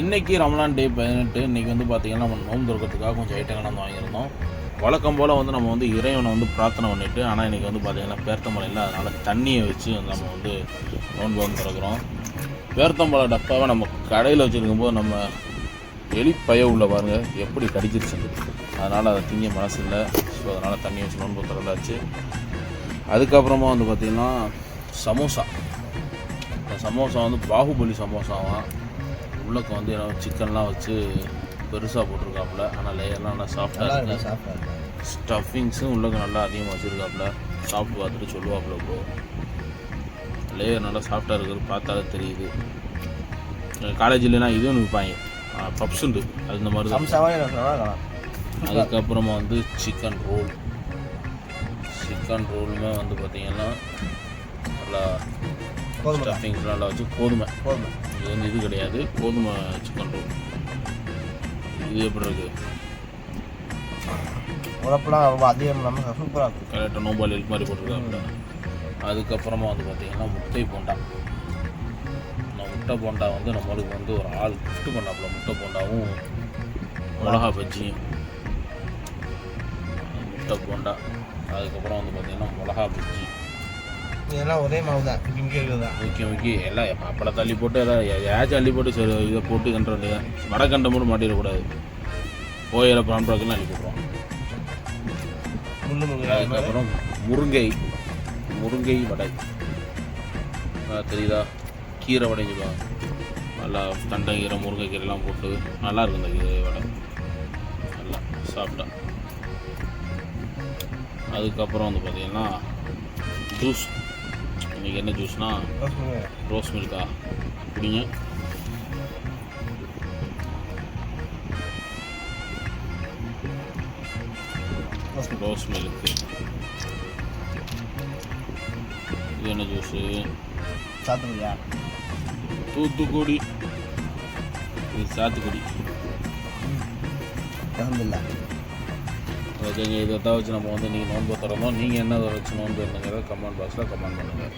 இன்றைக்கி ரமலான் டே 18. இன்றைக்கி வந்து பார்த்திங்கன்னா நம்ம நோன்பு திறக்கிறதுக்காக கொஞ்சம் ஐட்டங்கள் நம்ம வாங்கியிருந்தோம். வழக்கம் போல் வந்து நம்ம வந்து இறைவனை வந்து பிரார்த்தனை பண்ணிவிட்டு, ஆனால் இன்றைக்கி வந்து பார்த்திங்கன்னா பேர்த்தம்பழம் இல்லை, அதனால் தண்ணியை வச்சு நம்ம வந்து நோன்பு வந்து திறக்கிறோம். பேர்த்தம்பழம் டப்பாவை நம்ம கடையில் வச்சுருக்கும்போது நம்ம எலிப்பய உள்ள பாருங்கள் எப்படி கடிச்சிருச்சு, அதனால் அதை திங்க மனசு இல்லை. ஸோ அதனால் தண்ணி வச்சு நோன்பு திறந்தாச்சு. அதுக்கப்புறமா வந்து பார்த்திங்கன்னா சமோசா. இந்த சமோசா வந்து பாகுபலி சமோசாவான். உள்ளக்க வந்து சிக்கன்லாம் வச்சு பெருசாக போட்டிருக்காப்புல, ஆனால் லேயர்லாம் நல்லா சாஃப்டாக இருக்குது. ஸ்டஃபிங்ஸும் உள்ளக்க நல்லா அதிகமாக வச்சுருக்காப்புல. சாப்பிட்டு பார்த்துட்டு சொல்லுவாப்புல ப்ரோ. லேயர் நல்லா சாஃப்டாக இருக்குது, பார்த்தாலே தெரியுது. காலேஜில்லாம் இதுவும் விற்பாங்க, பப்ஸுண்டு, அது இந்த மாதிரி தான். அதுக்கப்புறமா வந்து சிக்கன் ரோலுமே வந்து பார்த்திங்கன்னா நல்லா ஸ்டஃபிங்ஸ் நல்லா வச்சு கோதுமை இது வந்து இது கிடையாது, கோதுமை சிக்கன் ரோல். இது எப்படி இருக்குது? உழப்பெல்லாம் ரொம்ப அதிகம் இல்லாமல் சூப்பராக இருக்குது. கரெக்டாக நோம்பால் எல் மாதிரி போட்டிருக்காப்புல. அதுக்கப்புறமா வந்து பார்த்திங்கன்னா முட்டை போண்டா. முட்டை போண்டா வந்து நம்மளுக்கு வந்து ஒரு ஆள் கிஃப்ட் பண்ணாப்புல. முட்டை போண்டாவும் மிளகா பஜ்ஜியும். முட்டை போண்டா, அதுக்கப்புறம் வந்து பார்த்திங்கன்னா மிளகா பஜ்ஜி. இதெல்லாம் ஒரே மாவு தான், இங்கே இருக்குதா முக்கிய எல்லாம் அப்பளை தள்ளி போட்டு எல்லாம் ஏதாச்சும் அள்ளி போட்டு சரி இதை போட்டு கண்ட வேண்டியதான். வடக்கண்டை மட்டும் மாட்டிடக்கூடாது. கோயிலை பாம்புறாக்கெல்லாம் அள்ளி போட்டுருவோம். அதுக்கப்புறம் முருங்கை வடை தெரியுதா? கீரை வடைன்னு சொல்லுவாங்க. நல்லா தண்டங்கீரை முருங்கைக்கீரைலாம் போட்டு நல்லா இருக்கும் இந்த கீரை வடை, நல்லா சாப்பிட்டா. அதுக்கப்புறம் வந்து பார்த்திங்கன்னா ஜூஸ். இன்றைக்கி என்ன ஜூஸ்னா ரோஸ் மில்கா குடிங்க. Rose milk. இது என்ன ஜூஸு? சாத்துக்குடியா? தூத்துக்குடி. இது சாத்துக்குடி. ஓகேங்க, இதை தான் வச்சு நம்ம வந்து நீங்கள் நோன்பு திறந்தோம். நீங்கள் என்ன வச்சு நோன்பு இருந்துங்கிறத கமெண்ட் பாக்ஸில் கமெண்ட் பண்ணுங்கள்.